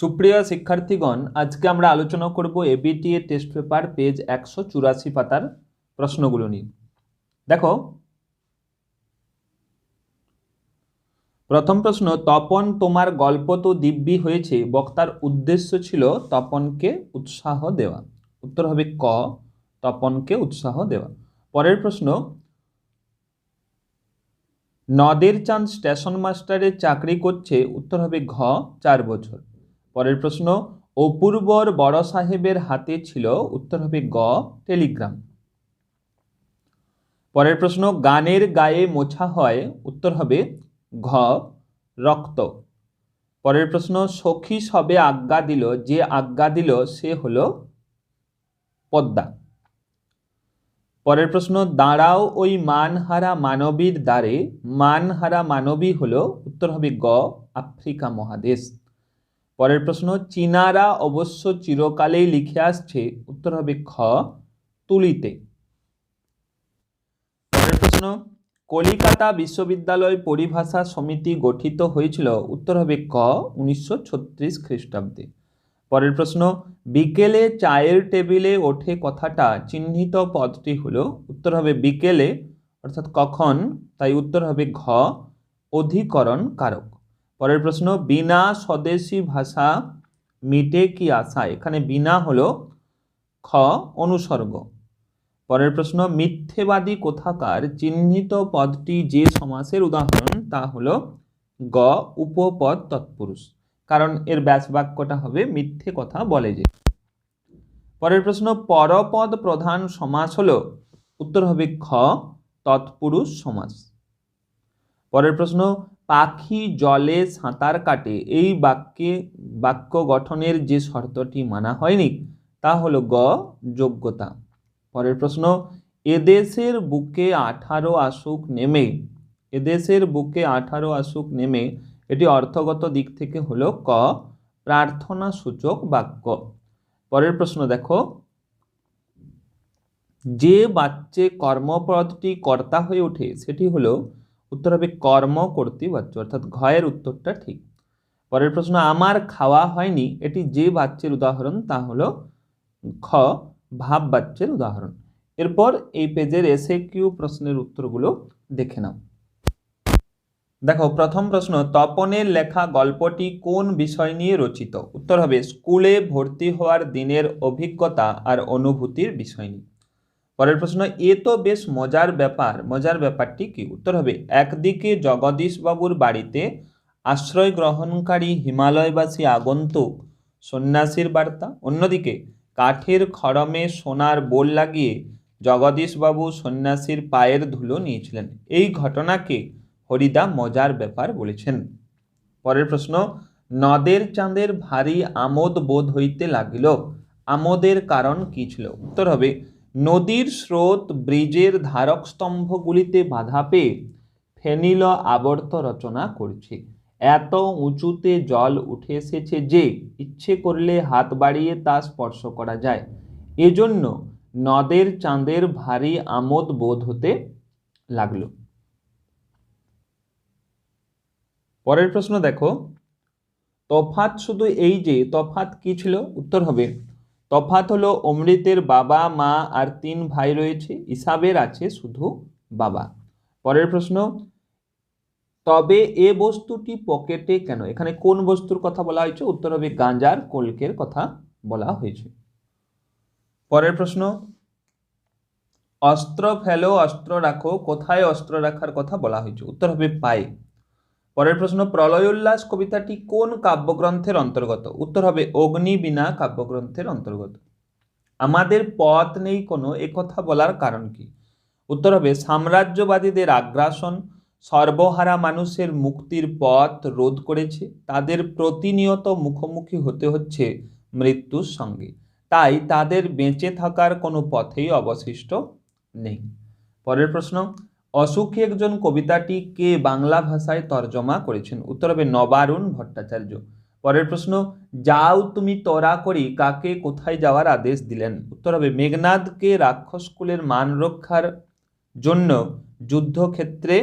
সুপ্রিয় শিক্ষার্থীগণ, আজকে আমরা আলোচনা করব এবিটিএ টেস্ট পেপার পেজ 184 পাতার প্রশ্নগুলো নিয়ে। দেখো, প্রথম প্রশ্ন, তপন তোমার গল্প তো দিব্যি হয়েছে, বক্তার উদ্দেশ্য ছিল তপনকে উৎসাহ দেওয়া। উত্তর হবে ক, তপনকে উৎসাহ দেওয়া। পরের প্রশ্ন, নদের চাঁদ স্টেশন মাস্টারের চাকরি করছে। উত্তর হবে ঘ, 4 বছর। পরের প্রশ্ন, অপূর্বর বড় সাহেবের হাতে ছিল। উত্তর হবে গ, টেলিগ্রাম। পরের প্রশ্ন, গানের গায়ে মোছা হয়। উত্তর হবে ঘ, রক্ত। পরের প্রশ্ন, সখী সবে আজ্ঞা দিল, যে আজ্ঞা দিল সে হলো পদ্মা। পরের প্রশ্ন, দাঁড়াও ওই মানহারা মানবীর দ্বারে। মানহারা মানবী হলো। উত্তর হবে গ, আফ্রিকা মহাদেশ। পরের প্রশ্ন, চীনারা অবশ্য চিরকালেই লিখে আসছে। উত্তর হবে খ, তুলিতে। পরের প্রশ্ন, কলিকাতা বিশ্ববিদ্যালয় পরিভাষা সমিতি গঠিত হয়েছিল। উত্তর হবে ক, 1936 খ্রিস্টাব্দে। পরের প্রশ্ন, বিকেলে চায়ের টেবিলে ওঠে কথাটা চিহ্নিত পদটি হলো। উত্তর হবে বিকেলে, অর্থাৎ কখন, তাই উত্তর হবে ঘ, অধিকরণ কারক। পরের প্রশ্ন, বিনা স্বদেশী ভাষা মিটে কি আশা। এখানে বিনা হলো খ, অনুসর্গ। পরের প্রশ্ন, মিথ্যেবাদী কোথাকার চিহ্নিত পদটি যে সমাসের উদাহরণ তা হলো গ, উপপদ তৎপুরুষ, কারণ এর ব্যাস বাক্যটা হবে মিথ্যে কথা বলে যে। পরের প্রশ্ন, পরপদ প্রধান সমাস হলো। উত্তর হবে খ, তৎপুরুষ সমাস। পরের প্রশ্ন, পাখি জলে সাঁতার কাটে, এই বাক্য গঠনের যে শর্তটি মানা হয়নি তা হলো গ, যোগ্যতা। পরের প্রশ্ন, এদেশের বুকে 18 আসুক নেমে। এদেশের বুকে 18 আসুক নেমে, এটি অর্থগত দিক থেকে হলো ক, প্রার্থনা সূচক বাক্য। পরের প্রশ্ন দেখো, যে বাচ্চে কর্মপদটি কর্তা হয়ে ওঠে সেটি হলো। উত্তর হবে কর্ম কর্তৃবাচ্য, অর্থাৎ ঘয়ের উত্তরটা ঠিক। পরের প্রশ্ন, আমার খাওয়া হয়নি, এটি যে বাচ্যের উদাহরণ তা হলো খ, ভাব বাচ্যের উদাহরণ। এরপর এই পেজের এসএকিউ প্রশ্নের উত্তরগুলো দেখে নাও। দেখো, প্রথম প্রশ্ন, তপনের লেখা গল্পটি কোন বিষয় নিয়ে রচিত। উত্তর হবে স্কুলে ভর্তি হওয়ার দিনের অভিজ্ঞতা আর অনুভূতির বিষয় নিয়ে। পরের প্রশ্ন, এ তো বেশ মজার ব্যাপার, মজার ব্যাপারটি কি। উত্তর হবে একদিকে জগদীশবাবুর বাড়িতে আশ্রয় গ্রহণকারী হিমালয়বাসী আগন্তুক সন্ন্যাসীর বার্তা, অন্যদিকে কাঠের খড়মে সোনার বোল লাগিয়ে জগদীশবাবু সন্ন্যাসীর পায়ের ধুলো নিয়েছিলেন। এই ঘটনাকে হরিদা মজার ব্যাপার বলেছেন। পরের প্রশ্ন, নদের চাঁদের ভারী আমোদ বোধ হইতে লাগিল, আমোদের কারণ কি ছিল। উত্তর হবে নদীর স্রোত ব্রিজের ধারক স্তম্ভগুলিতে বাধা পেয়ে ফেনিল আবর্ত রচনা করছে। এত উঁচুতে জল উঠে এসেছে যে ইচ্ছে করলে হাত বাড়িয়ে তা স্পর্শ করা যায়, এজন্য নদের চাঁদের ভারী আমোদ বোধ হতে লাগলো। পরের প্রশ্ন দেখো, তফাৎ শুধু এই যে, তফাৎ কি ছিল। উত্তর হবে তফাৎ হলো অমৃতের বাবা মা আর 3 ভাই রয়েছে, ইসাবের আছে শুধু বাবা। পরের প্রশ্ন, তবে এ বস্তুটি পকেটে কেন। এখানে কোন বস্তুর কথা বলা হয়েছে। উত্তর হবে গাঁজার কলকের কথা বলা হয়েছে। পরের প্রশ্ন, অস্ত্র ফেলো অস্ত্র রাখো, কোথায় অস্ত্র রাখার কথা বলা হয়েছে। উত্তর হবে পায়ে। পরের প্রশ্ন, প্রলয় উল্লাস কবিতাটি কোন কাব্যগ্রন্থের অন্তর্গত। উত্তর হবে অগ্নিবীণা কাব্যগ্রন্থের অন্তর্গত। আমাদের পথ নেই কোনো, একথা বলার কারণ কি। উত্তর হবে সাম্রাজ্যবাদীদের আগ্রাসন সর্বহারা মানুষের মুক্তির পথ রোধ করেছে, তাদের প্রতিনিয়ত মুখোমুখি হতে হচ্ছে মৃত্যুর সঙ্গে, তাই তাদের বেঁচে থাকার কোনো পথেই অবশিষ্ট নেই। পরের প্রশ্ন, অসুখী একজন কবিতাটি কে বাংলা ভাষায় তর্জমা করেছেন। উত্তর হবে নবারুণ ভট্টাচার্য। পরের প্রশ্ন, যাও তুমি তোরা করি কাকে কোথায় যাওয়ার আদেশ দিলেন। উত্তর হবে মেঘনাদকে রাক্ষসকুলের মান রক্ষার জন্য যুদ্ধক্ষেত্রে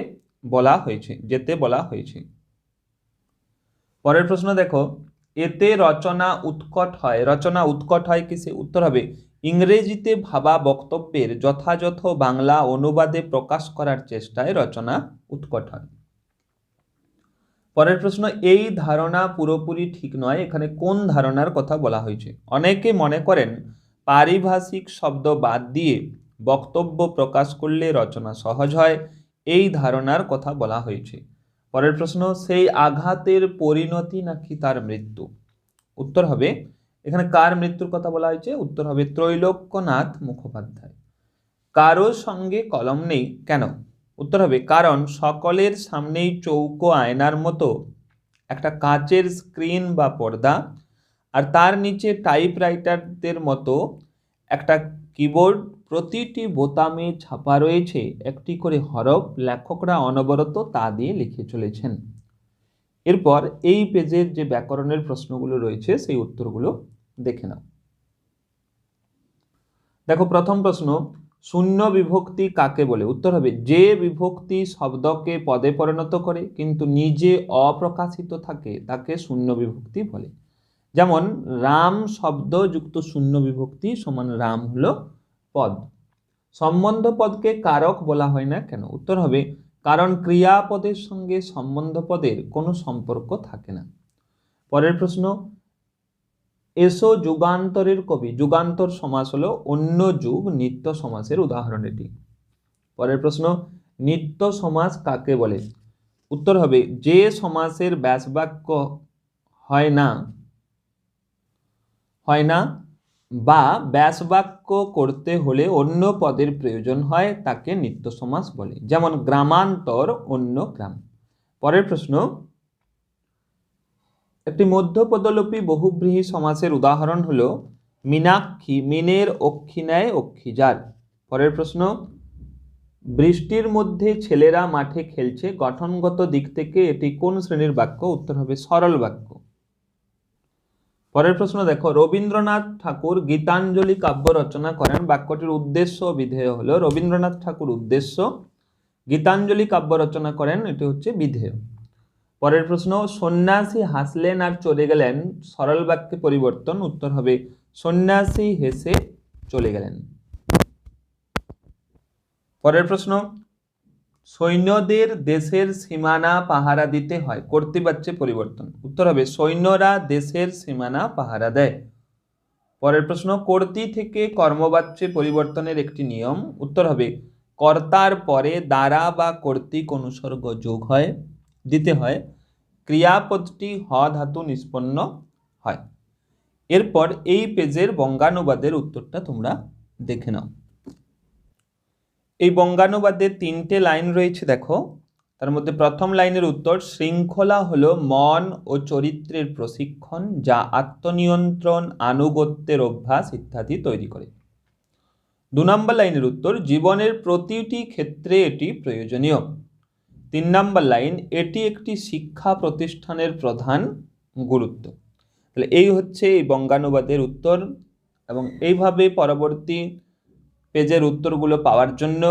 বলা হয়েছে, যেতে বলা হয়েছে। পরের প্রশ্ন দেখো, এতে রচনা উৎকট হয়। রচনা উৎকট হয় কিসে? উত্তর হবে ইংরেজিতে ভাবা বক্তব্যের যথাযথ বাংলা অনুবাদে প্রকাশ করার চেষ্টায় রচনা উৎকট হয়। পরের প্রশ্ন, এই ধারণা পুরোপুরি ঠিক নয়, এখানে কোন ধারণার কথা বলা হয়েছে? অনেকে মনে করেন পারিভাষিক শব্দ বাদ দিয়ে বক্তব্য প্রকাশ করলে রচনা সহজ হয়, এই ধারণার কথা বলা হয়েছে। পরের প্রশ্ন, সেই আঘাতের পরিণতি নাকি তার মৃত্যু? উত্তর হবে, এখানে কার মৃত্যুর কথা বলা হয়েছে? উত্তর হবে ত্রৈলোক্যনাথ মুখোপাধ্যায়। কারো সঙ্গে কলম নেই কেন? উত্তর হবে কারণ সকলের সামনেই চৌকো আয়নার মতো একটা কাচের স্ক্রিন বা পর্দা, আর তার নিচে টাইপরাইটারদের মতো একটা কিবোর্ড, প্রতিটি বোতামে ছাপা রয়েছে একটি করে হরফ, লেখকরা অনবরত তা দিয়ে লিখে চলেছেন। এরপর এই পেজের যে ব্যাকরণের প্রশ্নগুলো রয়েছে সেই উত্তরগুলো দেখে নাও। দেখো প্রথম প্রশ্ন, শূন্য বিভক্তি কাকে বলে? উত্তর হবে যে বিভক্তি শব্দকে পদে পরিণত করে কিন্তু নিজে অপ্রকাশিত থাকে তাকে শূন্য বিভক্তি বলে। যেমন রাম শব্দ যুক্ত শূন্য বিভক্তি সমান রাম হলো পদ। সম্বন্ধ পদকে কারক বলা হয় না কেন? উত্তর হবে কারণ ক্রিয়াপদের সঙ্গে সম্বন্ধ পদের কোনো সম্পর্ক থাকে না। পরের প্রশ্ন, এসো যুগান্তরের কবি। যুগান্তর সমাস হলো অন্য যুগ নিত্য সমাসের উদাহরণ এটি। পরের প্রশ্ন, নিত্য সমাস কাকে বলে? উত্তর হবে যে সমাসের ব্যাসবাক্য হয় না বা ব্যাসবাক্য করতে হলে অন্য পদের প্রয়োজন হয় তাকে নিত্য সমাস বলে। যেমন গ্রামান্তর অন্য গ্রাম। পরের প্রশ্ন, একটি মধ্যপদলোপী বহুব্রীহি সমাসের উদাহরণ হলো মীনাক্ষী মিনের অক্ষী নেয় অক্ষী যার। পরের প্রশ্ন, বৃষ্টির মধ্যে ছেলেরা মাঠে খেলছে, গঠনগত দিক থেকে এটি কোন শ্রেণীর বাক্য? উত্তর হবে সরল বাক্য। পরের প্রশ্ন দেখো, রবীন্দ্রনাথ ঠাকুর গীতাঞ্জলি কাব্য রচনা করেন, বাক্যটির উদ্দেশ্য ও বিধেয় হলো রবীন্দ্রনাথ ঠাকুর উদ্দেশ্য, গীতাঞ্জলি কাব্য রচনা করেন এটি হচ্ছে বিধেয়। পরের প্রশ্ন, সন্ন্যাসী হাসলেন আর চলে গেলেন, সরল বাক্যে পরিবর্তন। উত্তর হবে সন্ন্যাসী হেসে চলে গেলেন। পরের প্রশ্ন, সৈন্যদের দেশের সীমানা পাহারা দিতে হয়, কর্তৃবাচ্যে পরিবর্তন। উত্তর হবে সৈন্যরা দেশের সীমানা পাহারা দেয়। পরের প্রশ্ন, কর্তৃ থেকে কর্মবাচ্যে পরিবর্তনের একটি নিয়ম। উত্তর হবে কর্তার পরে দ্বারা বা কর্তৃক অনুসর্গ যোগ দিতে হয়, ক্রিয়াপদটি হ ধাতু নিষ্পন্ন হয়। এরপর এই পেজের বঙ্গানুবাদের উত্তরটা তোমরা দেখে নাও। এই বঙ্গানুবাদের 3টে লাইন রয়েছে দেখো। তার মধ্যে প্রথম লাইনের উত্তর, শৃঙ্খলা হলো মন ও চরিত্রের প্রশিক্ষণ যা আত্মনিয়ন্ত্রণ, আনুগত্যের অভ্যাস ইত্যাদি তৈরি করে। 2 নম্বর লাইনের উত্তর, জীবনের প্রতিটি ক্ষেত্রে এটি প্রয়োজনীয়। 3 নম্বর লাইন, এটি একটি শিক্ষা প্রতিষ্ঠানের প্রধান গুরুত্ব। তাহলে এই হচ্ছে এই বঙ্গানুবাদের উত্তর, এবং এইভাবে পরবর্তী পেজের উত্তরগুলো পাওয়ার জন্য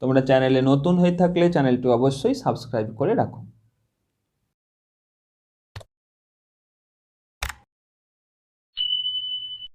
তোমরা চ্যানেলে নতুন হয়ে থাকলে চ্যানেলটি অবশ্যই সাবস্ক্রাইব করে রাখো।